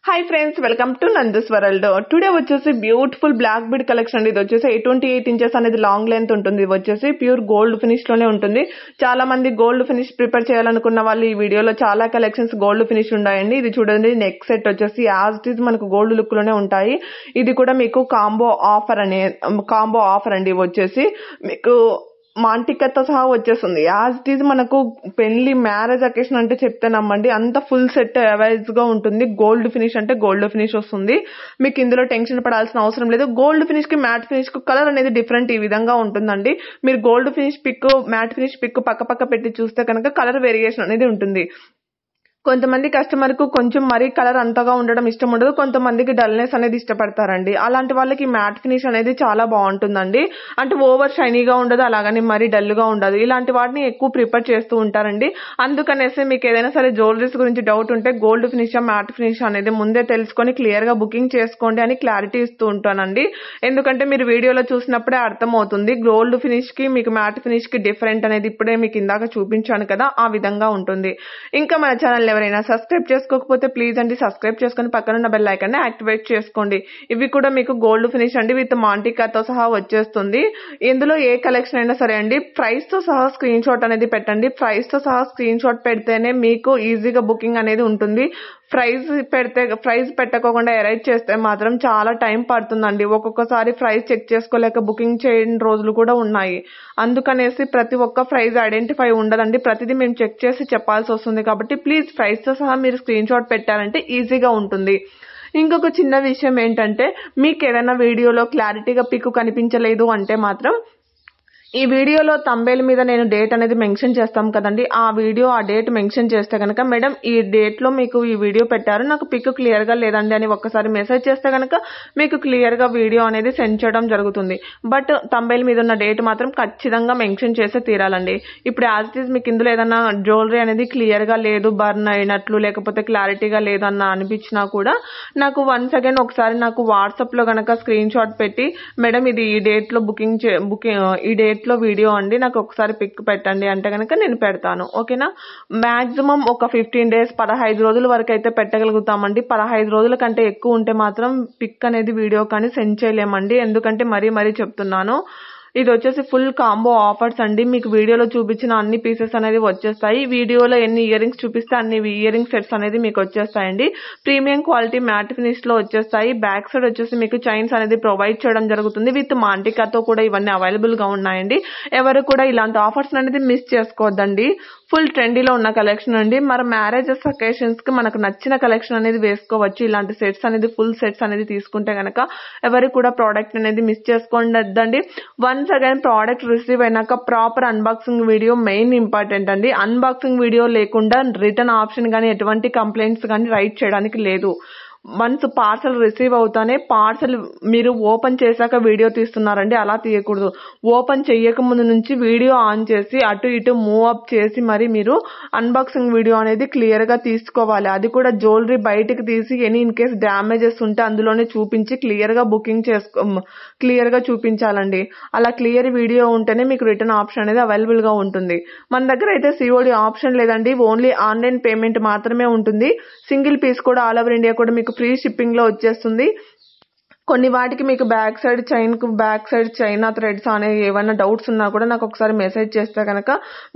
Hi friends, welcome to Nanda's world. Today వచ్చేసి beautiful black bead collection అండి. ఇది వచ్చేసి 28 ఇంచెస్ అనేది లాంగ్ లెంత్ ఉంటుంది. ఇది వచ్చేసి ప్యూర్ గోల్డ్ ఫినిష్ లోనే ఉంటుంది. చాలా మంది గోల్డ్ ఫినిష్ ప్రిపేర్ చేయాలనుకున్న వాళ్ళు ఈ వీడియోలో చాలా కలెక్షన్స్ గోల్డ్ ఫినిష్ ఉన్నాయండి. ఇది చూడండి, నెక్ సెట్ వచ్చేసి యాజ్ ఇట్ ఈజ్ మనకు గోల్డ్ లుక్ లోనే ఉంటాయి. ఇది కూడా మీకు కాంబో ఆఫర్ అండి. ఇవి వచ్చేసి మీకు మాంటికతో సహా వచ్చేస్తుంది. యాజ్ ఇట్ ఈజ్ మనకు పెళ్లి మ్యారేజ్ అకేషన్ అంటే చెప్తే నమ్మండి, అంత ఫుల్ సెట్ అవైజ్ గా ఉంటుంది. గోల్డ్ ఫినిష్ అంటే గోల్డ్ ఫినిష్ వస్తుంది. మీకు ఇందులో టెన్షన్ పడాల్సిన అవసరం లేదు. గోల్డ్ ఫినిష్ కి మ్యాట్ ఫినిష్ కు కలర్ అనేది డిఫరెంట్ ఈ విధంగా ఉంటుందండి. మీరు gold finish pick, matte finish pick పక్క పెట్టి చూస్తే కనుక కలర్ వేరియేషన్ అనేది ఉంటుంది. కొంతమంది కస్టమర్ కు కొంచెం మరీ కలర్ అంతగా ఉండడం ఇష్టం ఉండదు. కొంతమందికి డల్నెస్ అనేది ఇష్టపడతారండి. అలాంటి వాళ్ళకి మ్యాట్ ఫినిష్ అనేది చాలా బాగుంటుందండి. అంటే ఓవర్ షైనీగా ఉండదు, అలాగని మరీ డల్ గా ఉండదు. ఇలాంటి వాటిని ఎక్కువ ప్రిఫర్ చేస్తూ ఉంటారండి. అందుకనేసి మీకు ఏదైనా సరే జ్యువెలరీస్ గురించి డౌట్ ఉంటే గోల్డ్ ఫినిష్ మ్యాట్ ఫినిష్ అనేది ముందే తెలుసుకొని క్లియర్ గా బుకింగ్ చేసుకోండి అని క్లారిటీ ఇస్తూ ఉంటానండి. ఎందుకంటే మీరు వీడియోలో చూసినప్పుడే అర్థమవుతుంది గోల్డ్ ఫినిష్ కి మీకు మ్యాట్ ఫినిష్ కి డిఫరెంట్ అనేది. ఇప్పుడే మీకు ఇందాక చూపించాను కదా, ఆ విధంగా ఉంటుంది. ఇంకా మన ఛానల్ ఎవరైనా సబ్స్క్రైబ్ చేసుకోకపోతే ప్లీజ్ అండి సబ్స్క్రైబ్ చేసుకుని పక్కన ఉన్న బెల్ ఐకాన్ ని యాక్టివేట్ చేసుకోండి. ఇవి కూడా మీకు గోల్డ్ ఫినిష్ అండి, విత్ మాంటికాతో సహా వచ్చేస్తుంది. ఇందులో ఏ కలెక్షన్ అయినా సరే అండి, ప్రైస్ తో సహా స్క్రీన్ షాట్ అనేది పెట్టండి. ప్రైస్ తో సహా స్క్రీన్ షాట్ పెడితేనే మీకు ఈజీగా బుకింగ్ అనేది ఉంటుంది. ప్రైస్ పెట్టకోకుండా ఎరైజ్ చేస్తే మాత్రం చాలా టైం పడుతుందండి. ఒక్కొక్కసారి ప్రైస్ చెక్ చేసుకోలేక బుకింగ్ చేయని రోజులు కూడా ఉన్నాయి. అందుకనేసి ప్రతి ఒక్క ప్రైస్ ఐడెంటిఫై ఉండదండి. ప్రతిదీ మేము చెక్ చేసి చెప్పాల్సి వస్తుంది. కాబట్టి ప్లీజ్ ప్రైస్ తో సహా మీరు స్క్రీన్ షాట్ పెట్టారంటే ఈజీగా ఉంటుంది. ఇంకొక చిన్న విషయం ఏంటంటే, మీకు ఏదైనా వీడియోలో క్లారిటీగా పిక్ కనిపించలేదు అంటే మాత్రం ఈ వీడియోలో తంబేల్ మీద నేను డేట్ అనేది మెన్షన్ చేస్తాం కదండి, ఆ డేట్ మెన్షన్ చేస్తే కనుక మేడం ఈ డేట్ లో మీకు ఈ వీడియో పెట్టారు, నాకు పిక్ క్లియర్ గా లేదండి అని ఒక్కసారి మెసేజ్ చేస్తే కనుక మీకు క్లియర్ గా వీడియో అనేది సెండ్ చేయడం జరుగుతుంది. బట్ తంబేల్ మీద ఉన్న డేట్ మాత్రం ఖచ్చితంగా మెన్షన్ చేసే తీరాలండి. ఇప్పుడు యాజ్ ఇట్ ఈజ్ మీకు ఇందులో ఏదైనా జ్యువెలరీ అనేది క్లియర్ గా లేదు, బర్న్ అయినట్లు లేకపోతే క్లారిటీగా లేదన్న అనిపించినా కూడా నాకు వన్స్ అగైన్ ఒకసారి నాకు వాట్సాప్ లో గనక స్క్రీన్ షాట్ పెట్టి మేడం ఇది ఈ డేట్ లో ఈ డేట్ లో వీడియో అండి, నాకు ఒకసారి పిక్ పెట్టండి అంటే కనుక నేను పెడతాను. ఓకేనా? మాక్సిమం ఒక 15 days 15 రోజుల వరకు అయితే పెట్టగలుగుతామండి. 15 రోజుల కంటే ఎక్కువ ఉంటే మాత్రం పిక్ అనేది వీడియో కానీ సెండ్ చేయలేమండి. ఎందుకంటే మరీ చెప్తున్నాను, ఇది వచ్చేసి ఫుల్ కాంబో ఆఫర్స్ అండి. మీకు వీడియోలో చూపించిన అన్ని పీసెస్ అనేది వచ్చేస్తాయి. వీడియోలో ఎన్ని ఇయర్ రింగ్స్ చూపిస్తే అన్ని ఇయర్ రింగ్ సెట్స్ అనేది మీకు వచ్చేస్తాయండి. ప్రీమియం క్వాలిటీ మ్యాట్ ఫినిష్ లో వచ్చేస్తాయి. బ్యాక్ సైడ్ వచ్చేసి మీకు చైన్స్ అనేది ప్రొవైడ్ చేయడం జరుగుతుంది. విత్ మాంటికాతో కూడా ఇవన్నీ అవైలబుల్ గా ఉన్నాయండి. ఎవరు కూడా ఇలాంటి ఆఫర్స్ అనేది మిస్ చేసుకోవద్దండి. ఫుల్ ట్రెండీలో ఉన్న కలెక్షన్ అండి. మరి మ్యారేజెస్ అకేషన్స్ కి మనకు నచ్చిన కలెక్షన్ అనేది వేసుకోవచ్చు. ఇలాంటి సెట్స్ అనేది ఫుల్ సెట్స్ అనేది తీసుకుంటే కనుక ఎవరు కూడా ప్రోడక్ట్ అనేది మిస్ చేసుకోవద్దండి. వన్స్ అగైన్ ప్రోడక్ట్ రిసీవ్ అయినాక proper unboxing video main important అండి. అన్బాక్సింగ్ వీడియో లేకుండా రిటర్న్ ఆప్షన్ కానీ ఎటువంటి కంప్లైంట్స్ కానీ రైట్ చేయడానికి లేదు. వన్స్ పార్సల్ రిసీవ్ అవుతానే పార్సల్ మీరు ఓపెన్ చేశాక వీడియో తీస్తున్నారండి, అలా తీయకూడదు. ఓపెన్ చెయ్యక ముందు నుంచి వీడియో ఆన్ చేసి అటు ఇటు మూవ్ అప్ చేసి మరి మీరు అన్బాక్సింగ్ వీడియో అనేది క్లియర్ గా తీసుకోవాలి. అది కూడా జ్యువెలరీ బయటకు తీసి ఇన్ కేస్ డ్యామేజెస్ ఉంటే అందులోనే చూపించి క్లియర్ గా చూపించాలండి. అలా క్లియర్ వీడియో ఉంటేనే మీకు రిటర్న్ ఆప్షన్ అనేది అవైలబుల్ గా ఉంటుంది. మన దగ్గర అయితే సిఓడి ఆప్షన్ లేదండి, ఓన్లీ ఆన్లైన్ పేమెంట్ మాత్రమే ఉంటుంది. సింగిల్ పీస్ కూడా ఆల్ ఓవర్ ఇండియా కూడా మీకు ఫ్రీ షిప్పింగ్ లో వచ్చేస్తుంది. కొన్ని వాటికి మీకు బ్యాక్ సైడ్ చైనా థ్రెడ్స్ అనేవి ఏమైనా డౌట్స్ ఉన్నా కూడా నాకు ఒకసారి మెసేజ్ చేస్తే కనుక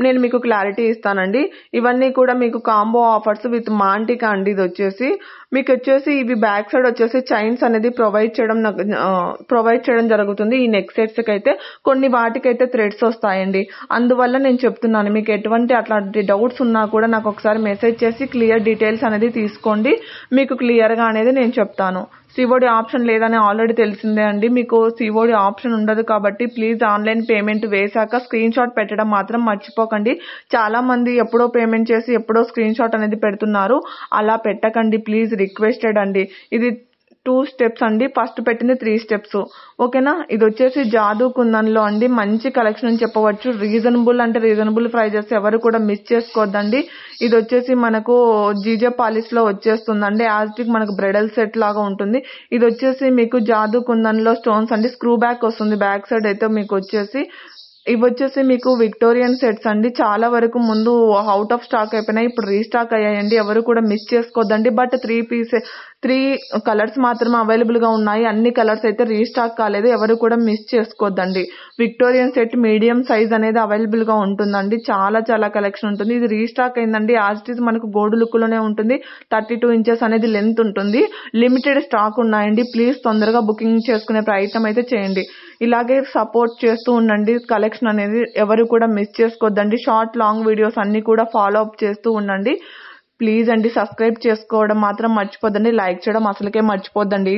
నేను మీకు క్లారిటీ ఇస్తానండి. ఇవన్నీ కూడా మీకు కాంబో ఆఫర్స్ విత్ మాంటికా అండి. ఇది వచ్చేసి మీకు ఇవి బ్యాక్ సైడ్ వచ్చేసి చైన్స్ అనేది ప్రొవైడ్ చేయడం జరుగుతుంది. ఈ నెక్ సెట్స్ కి అయితే కొన్ని వాటికైతే థ్రెడ్స్ వస్తాయండి. అందువల్ల నేను చెప్తున్నాను, మీకు ఎటువంటి అట్లాంటి డౌట్స్ ఉన్నా కూడా నాకు ఒకసారి మెసేజ్ చేసి క్లియర్ డీటెయిల్స్ అనేది తీసుకోండి. మీకు క్లియర్ గా అనేది నేను చెప్తాను. సిఓడి ఆప్షన్ లేదని ఆల్రెడీ తెలిసిందే అండి. మీకు సిఓడి ఆప్షన్ ఉండదు కాబట్టి ప్లీజ్ ఆన్లైన్ పేమెంట్ వేశాక స్క్రీన్ షాట్ పెట్టడం మాత్రం మర్చిపోకండి. చాలా మంది ఎప్పుడో పేమెంట్ చేసి ఎప్పుడో స్క్రీన్ షాట్ అనేది పెడుతున్నారు. అలా పెట్టకండి ప్లీజ్, రిక్వెస్టెడ్ అండి. ఇది 2 steps అండి. ఫస్ట్ పెట్టింది 3 steps. ఓకేనా? ఇది వచ్చేసి జాదూ కుందన్లో అండి మంచి కలెక్షన్ అని చెప్పవచ్చు. రీజనబుల్ ప్రైజెస్, ఎవరు కూడా మిస్ చేసుకోవద్దండి. ఇది వచ్చేసి మనకు జీజే పాలిష్ లో వచ్చేస్తుందండి. యాజ్ ఇట్ మనకు బ్రైడల్ సెట్ లాగా ఉంటుంది. ఇది వచ్చేసి మీకు జాదూ కుందన్లో స్టోన్స్ అండి. స్క్రూ బ్యాక్ వస్తుంది. బ్యాక్ సైడ్ అయితే మీకు వచ్చేసి ఇవి వచ్చేసి మీకు విక్టోరియన్ సెట్స్ అండి. చాలా వరకు ముందు అవుట్ ఆఫ్ స్టాక్ అయిపోయినాయి, ఇప్పుడు రీస్టాక్ అయ్యాయండి. ఎవరు కూడా మిస్ చేసుకోవద్దండి. బట్ 3 కలర్స్ మాత్రమే అవైలబుల్ గా ఉన్నాయి. అన్ని కలర్స్ అయితే రీస్టాక్ కాలేదు, ఎవరు కూడా మిస్ చేసుకోవద్దండి. విక్టోరియన్ సెట్ మీడియం సైజ్ అనేది అవైలబుల్ గా ఉంటుందండి. చాలా చాలా కలెక్షన్ ఉంటుంది. ఇది రీస్టాక్ అయిందండి. యాజ్ ఇట్ ఈస్ మనకు గోల్డ్ లుక్ లోనే ఉంటుంది. 32 ఇంచెస్ అనేది లెంత్ ఉంటుంది. లిమిటెడ్ స్టాక్ ఉన్నాయండి. ప్లీజ్ తొందరగా బుకింగ్ చేసుకునే ప్రయత్నం అయితే చేయండి. ఇలాగే సపోర్ట్ చేస్తూ ఉండండి. కలెక్షన్ అనేది ఎవరు కూడా మిస్ చేసుకోవద్దండి. షార్ట్ లాంగ్ వీడియోస్ అన్ని కూడా ఫాలో అప్ చేస్తూ ఉండండి. ప్లీజ్ అండి, సబ్స్క్రైబ్ చేసుకోవడం మాత్రం మర్చిపోద్దండి. లైక్ చేయడం అసలుకే మర్చిపోద్దండి.